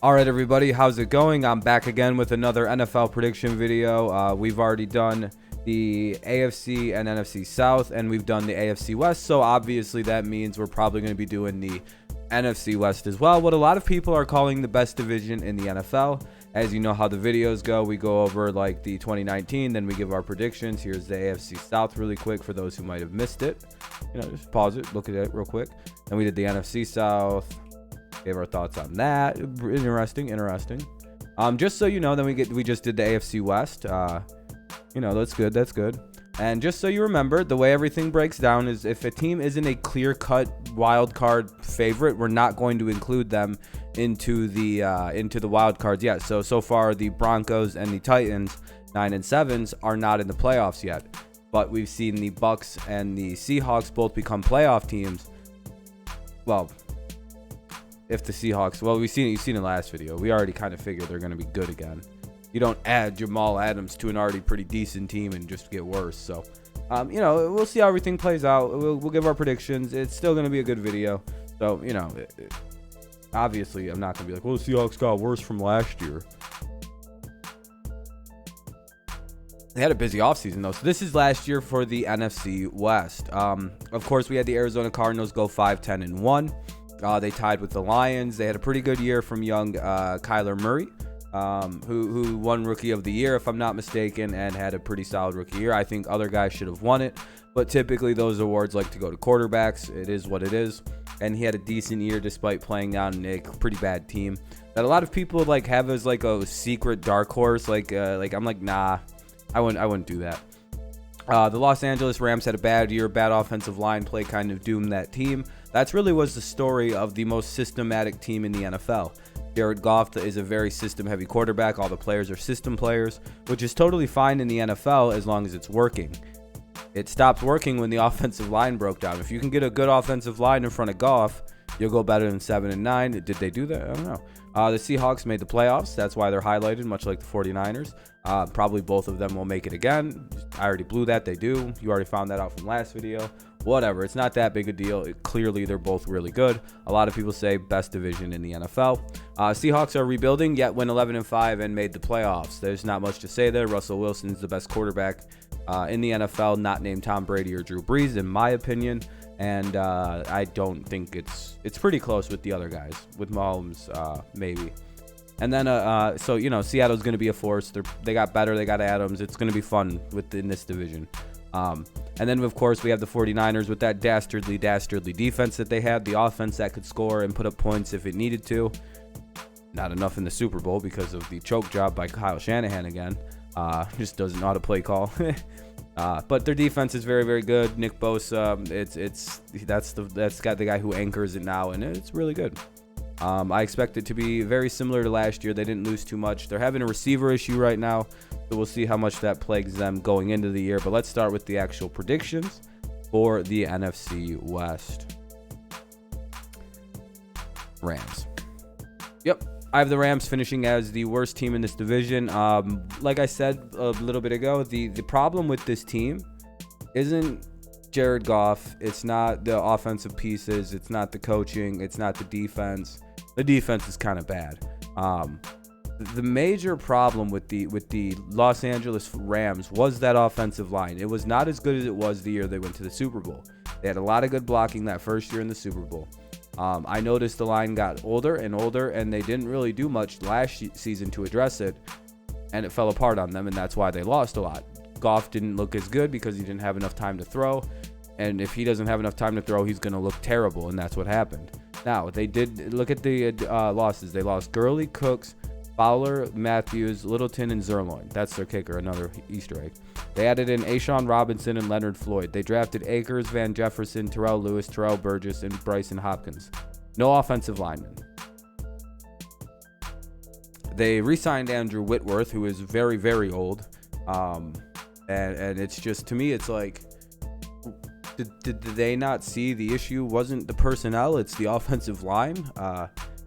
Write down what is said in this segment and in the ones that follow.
All right, everybody, how's it going? I'm back again with another NFL prediction video. We've already done the AFC and NFC South, and we've done the AFC West, so obviously that means we're probably going to be doing the NFC West as well, what a lot of people are calling the best division in the NFL. As you know how the videos go, we go over like the 2019, then we give our predictions. Here's the AFC South really quick for those who might have missed it. Just pause it, look at it real quick. And we did the NFC South. Gave our thoughts on that. Interesting. Just so you know, then we just did the AFC West. That's good. And just so you remember, the way everything breaks down is if a team isn't a clear-cut wild card favorite, we're not going to include them into the wild cards yet. So far, the Broncos and the Titans, 9 and 7s, are not in the playoffs yet. But we've seen the Bucks and the Seahawks both become playoff teams. Well, if the Seahawks, you've seen it in the last video. We already kind of figured they're going to be good again. You don't add Jamal Adams to an already pretty decent team and just get worse. So, we'll see how everything plays out. We'll give our predictions. It's still going to be a good video. So, obviously, I'm not going to be like, well, the Seahawks got worse from last year. They had a busy offseason, though. So this is last year for the NFC West. Of course, we had the Arizona Cardinals go 5-10-1. They tied with the Lions. They had a pretty good year from young Kyler Murray, who won Rookie of the Year, if I'm not mistaken, and had a pretty solid rookie year. I think other guys should have won it, but typically those awards like to go to quarterbacks. It is what it is, and he had a decent year despite playing down a pretty bad team that a lot of people have as a secret dark horse. I'm like, nah, I wouldn't do that. The Los Angeles Rams had a bad year. Bad offensive line play kind of doomed that team. That's really was the story of the most systematic team in the NFL. Jared Goff is a very system-heavy quarterback. All the players are system players, which is totally fine in the NFL as long as it's working. It stopped working when the offensive line broke down. If you can get a good offensive line in front of Goff, you'll go better than 7-9. Did they do that? I don't know. The Seahawks made the playoffs. That's why they're highlighted, much like the 49ers. Probably both of them will make it again. I already blew that. They do. You already found that out from last video. Whatever. It's not that big a deal. Clearly, they're both really good. A lot of people say best division in the NFL. Seahawks are rebuilding, yet went 11-5 and made the playoffs. There's not much to say there. Russell Wilson's the best quarterback in the NFL, not named Tom Brady or Drew Brees, in my opinion. And I don't think it's pretty close with the other guys, with Mahomes, maybe. And then, Seattle's going to be a force. They got better. They got Adams. It's going to be fun within this division. And then, of course, we have the 49ers with that dastardly defense that they had, the offense that could score and put up points if it needed to. Not enough in the Super Bowl because of the choke job by Kyle Shanahan again. Just doesn't know how to play call. But their defense is very, very good. Nick Bosa, that's got the guy who anchors it now, and it's really good. I expect it to be very similar to last year. They didn't lose too much. They're having a receiver issue right now, so we'll see how much that plagues them going into the year. But let's start with the actual predictions for the NFC West. Rams. Yep. I have the Rams finishing as the worst team in this division. Like I said a little bit ago, the problem with this team isn't Jared Goff. It's not the offensive pieces. It's not the coaching. It's not the defense. The defense is kind of bad. The major problem with the Los Angeles Rams was that offensive line. It was not as good as it was the year they went to the Super Bowl. They had a lot of good blocking that first year in the Super Bowl. I noticed the line got older and older, and they didn't really do much last season to address it, and it fell apart on them, and that's why they lost a lot. Goff didn't look as good because he didn't have enough time to throw, and if he doesn't have enough time to throw, he's going to look terrible, and that's what happened. Now, they did look at the losses. They lost Gurley, Cooks, Fowler, Matthews, Littleton, and Zerloin. That's their kicker, another Easter egg. They added in Ashawn Robinson and Leonard Floyd. They drafted Akers, Van Jefferson, Terrell Lewis, Terrell Burgess, and Bryson Hopkins. No offensive linemen. They re-signed Andrew Whitworth, who is very, very old. And it's just, to me, it's like, did they not see the issue wasn't the personnel, it's the offensive line?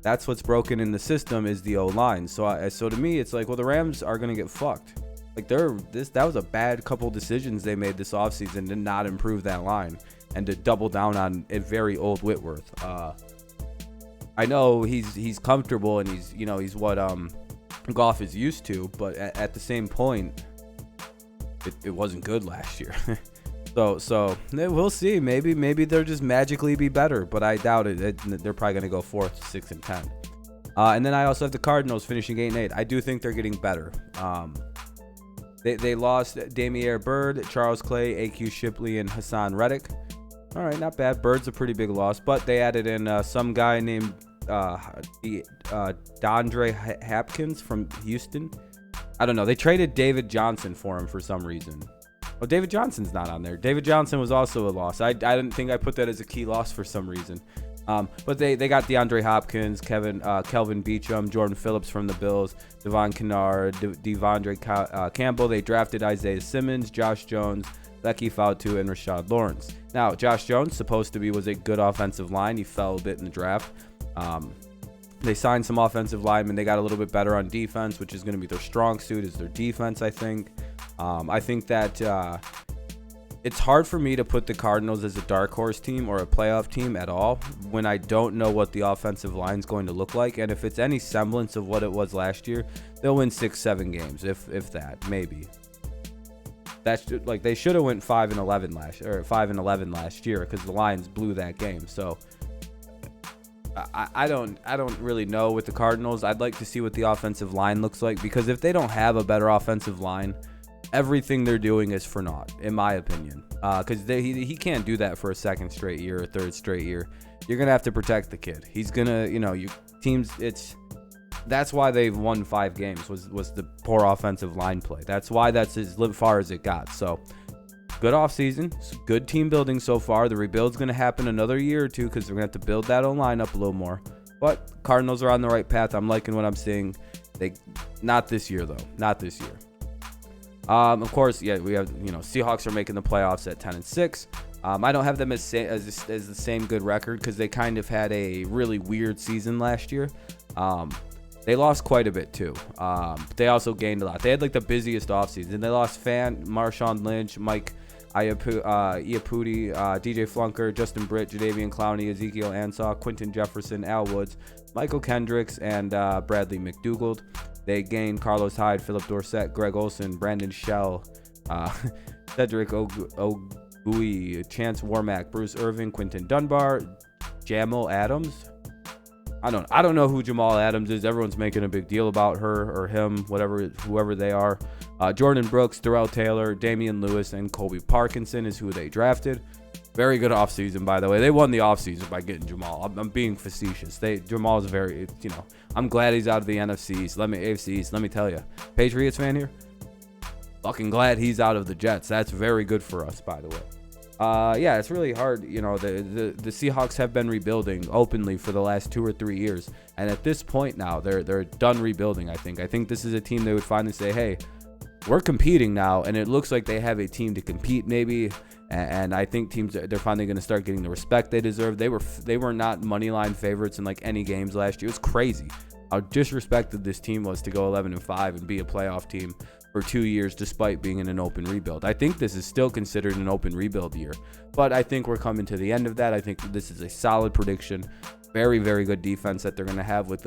That's what's broken in the system is the O-line. So to me, it's like, well, the Rams are going to get fucked. Like that was a bad couple decisions they made this offseason to not improve that line and to double down on a very old Whitworth. I know he's comfortable and he's what Goff is used to, but at the same point, it wasn't good last year. So we'll see. Maybe they'll just magically be better, but I doubt it. They're probably going to go 4th, 6, and 10. And then I also have the Cardinals finishing 8-8. I do think they're getting better. They lost Damiere Byrd, Charles Clay, AQ Shipley, and Hassan Reddick. All right, not bad. Bird's a pretty big loss, but they added in some guy named DeAndre Hopkins from Houston. I don't know. They traded David Johnson for him for some reason. Oh, David Johnson's not on there. David Johnson was also a loss. I didn't think I put that as a key loss for some reason. But they got DeAndre Hopkins, Kelvin Beachum, Jordan Phillips from the Bills, Devon Kennard, Devondre Campbell. They drafted Isaiah Simmons, Josh Jones, Lecky Fautu, and Rashad Lawrence. Now, Josh Jones was a good offensive line. He fell a bit in the draft. They signed some offensive linemen. They got a little bit better on defense, which is going to be their strong suit, is their defense, I think. I think that it's hard for me to put the Cardinals as a dark horse team or a playoff team at all when I don't know what the offensive line is going to look like. And if it's any semblance of what it was last year, they'll win 6-7 games, if that, maybe. That's like they should have went 5-11 last year because the Lions blew that game. So I don't really know with the Cardinals. I'd like to see what the offensive line looks like, because if they don't have a better offensive line, everything they're doing is for naught, in my opinion. Because he can't do that for a second straight year or third straight year. You're gonna have to protect the kid. He's gonna, your teams. That's why they've won 5 games was the poor offensive line play. That's why that's as far as it got. So good offseason, good team building so far. The rebuild's gonna happen another year or two because we're gonna have to build that O-line up a little more. But Cardinals are on the right path. I'm liking what I'm seeing. Not this year though. Not this year. Of course, yeah, we have, Seahawks are making the playoffs at 10-6. I don't have them as the same good record because they kind of had a really weird season last year. They lost quite a bit too. But they also gained a lot. They had like the busiest offseason. They lost Marshawn Lynch, Mike Iapudi, DJ Flunker, Justin Britt, Jadeveon Clowney, Ezekiel Ansah, Quentin Jefferson, Al Woods, Michael Kendricks, and Bradley McDougald. They gained Carlos Hyde, Philip Dorsett, Greg Olsen, Brandon Shell, Cedric Ogui, Chance Warmack, Bruce Irvin, Quinton Dunbar, Jamal Adams. I don't know who Jamal Adams is. Everyone's making a big deal about her or him, whoever they are. Jordan Brooks, Darrell Taylor, Damian Lewis, and Colby Parkinson is who they drafted. Very good offseason, by the way. They won the offseason by getting Jamal. I'm being facetious. Jamal's very, I'm glad he's out of the NFC East. AFC East. Let me tell you. Patriots fan here? Fucking glad he's out of the Jets. That's very good for us, by the way. Yeah, it's really hard. The Seahawks have been rebuilding openly for the last 2 or 3 years. And at this point now, they're done rebuilding, I think. I think this is a team they would finally say, hey, we're competing now. And it looks like they have a team to compete maybe. And I think teams, they're finally going to start getting the respect they deserve. They were not money line favorites in like any games last year. It was crazy how disrespected this team was to go 11-5 and be a playoff team for 2 years despite being in an open rebuild. I think this is still considered an open rebuild year, but I think we're coming to the end of that. I think this is a solid prediction. Very, very good defense that they're going to have with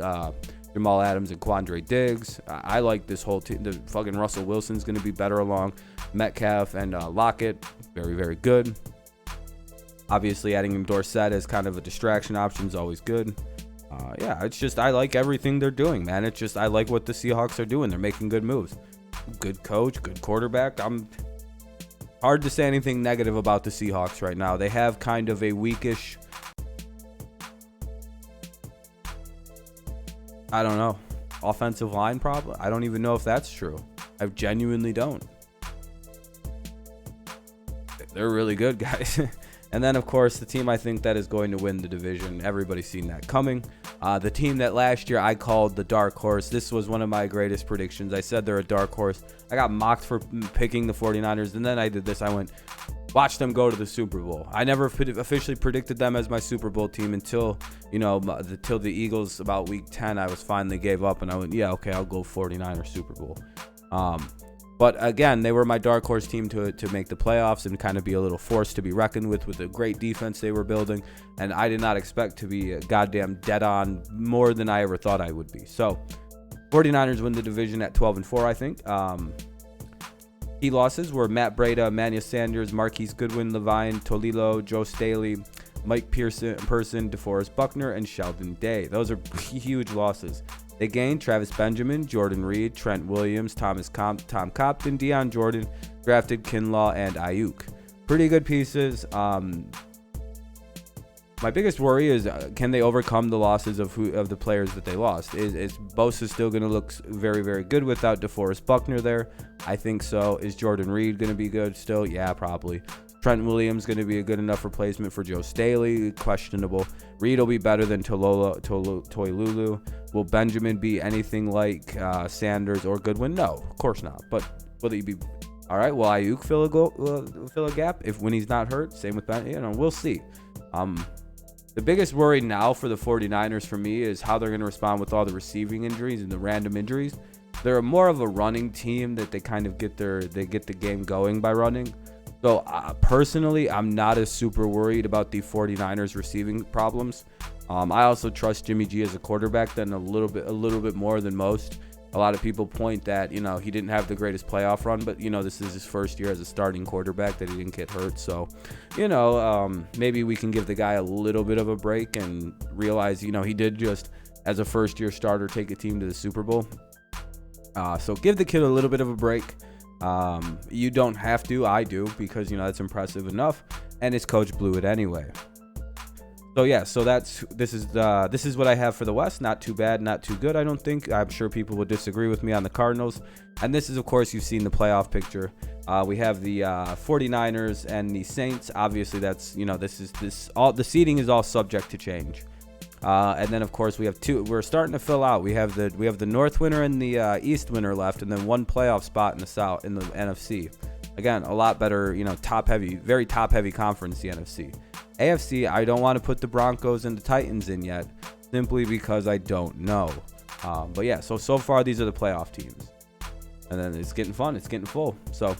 Jamal Adams and Quandre Diggs. I like this whole team. The fucking Russell Wilson's going to be better along. Metcalf and Lockett, very, very good. Obviously, adding in Dorsett as kind of a distraction option is always good. Yeah, it's just I like everything they're doing, man. It's just I like what the Seahawks are doing. They're making good moves. Good coach, good quarterback. I'm hard to say anything negative about the Seahawks right now. They have kind of a weakish, I don't know, offensive line problem. I don't even know if that's true. I genuinely don't. They're really good, guys. And then, of course, the team I think that is going to win the division. Everybody's seen that coming. The team that last year I called the dark horse. This was one of my greatest predictions. I said they're a dark horse. I got mocked for picking the 49ers. And then I did this. I went, watch them go to the Super Bowl. I never officially predicted them as my Super Bowl team until, the Eagles about week 10. I was finally gave up. And I went, yeah, okay, I'll go 49ers Super Bowl. But again, they were my dark horse team to make the playoffs and kind of be a little force to be reckoned with a great defense they were building. And I did not expect to be goddamn dead on more than I ever thought I would be. So 49ers win the division at 12-4, I think. Key losses were Matt Breida, Emmanuel Sanders, Marquise Goodwin, Levine Tolilo, Joe Staley, Mike Person, DeForest Buckner, and Sheldon Day. Those are huge losses. They gained Travis Benjamin, Jordan Reed, Trent Williams, Tom Compton, Deion Jordan, drafted Kinlaw, and Ayuk. Pretty good pieces. My biggest worry is can they overcome the losses of the players that they lost? Is Bosa still going to look very, very good without DeForest Buckner there? I think so. Is Jordan Reed going to be good still? Yeah, probably. Trent Williams going to be a good enough replacement for Joe Staley? Questionable. Reed will be better than Toilulu. Will Benjamin be anything like Sanders or Goodwin? No, of course not. But will he be all right? Will Ayuk fill a gap when he's not hurt? Same with Ben. We'll see. The biggest worry now for the 49ers for me is how they're going to respond with all the receiving injuries and the random injuries. They're more of a running team that they kind of get the game going by running. So personally, I'm not as super worried about the 49ers receiving problems. I also trust Jimmy G as a quarterback than a little bit more than most. A lot of people point that, he didn't have the greatest playoff run, but, this is his first year as a starting quarterback that he didn't get hurt. So, maybe we can give the guy a little bit of a break and realize, he did just, as a first-year starter, take a team to the Super Bowl. So give the kid a little bit of a break. You don't have to. I do, because, that's impressive enough. And his coach blew it anyway. So yeah, this is what I have for the West. Not too bad, not too good, I don't think. I'm sure people will disagree with me on the Cardinals. And this is, of course, you've seen the playoff picture. We have the 49ers and the Saints. Obviously, that's, all the seeding is all subject to change. And then, of course, we have two. We're starting to fill out. We have the North winner and the East winner left, and then one playoff spot in the South, in the NFC. Again, a lot better, top heavy, very top heavy conference, the NFC. AFC, I don't want to put the Broncos and the Titans in yet, simply because I don't know. But yeah, so far these are the playoff teams. And then it's getting fun. It's getting full. So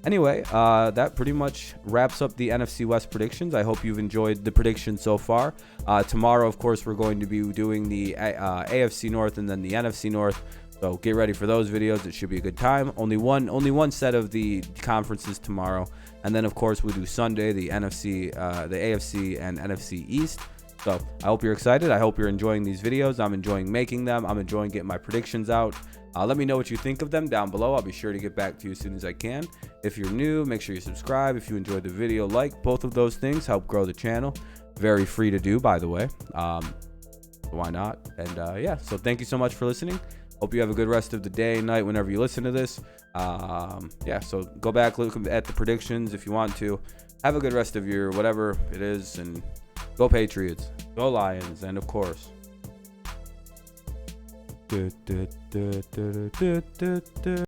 anyway, that pretty much wraps up the NFC West predictions. I hope you've enjoyed the predictions so far. Tomorrow, of course, we're going to be doing the AFC North and then the NFC North. So get ready for those videos. It should be a good time. Only one set of the conferences tomorrow. And then, of course, we'll do Sunday, the NFC, the AFC and NFC East. So I hope you're excited. I hope you're enjoying these videos. I'm enjoying making them. I'm enjoying getting my predictions out. Let me know what you think of them down below. I'll be sure to get back to you as soon as I can. If you're new, make sure you subscribe. If you enjoyed the video, like. Both of those things help grow the channel. Very free to do, by the way. Why not? And yeah, so thank you so much for listening. Hope you have a good rest of the day, night, whenever you listen to this. Yeah, so go back, look at the predictions if you want to. Have a good rest of your whatever it is, and go Patriots, go Lions, and of course.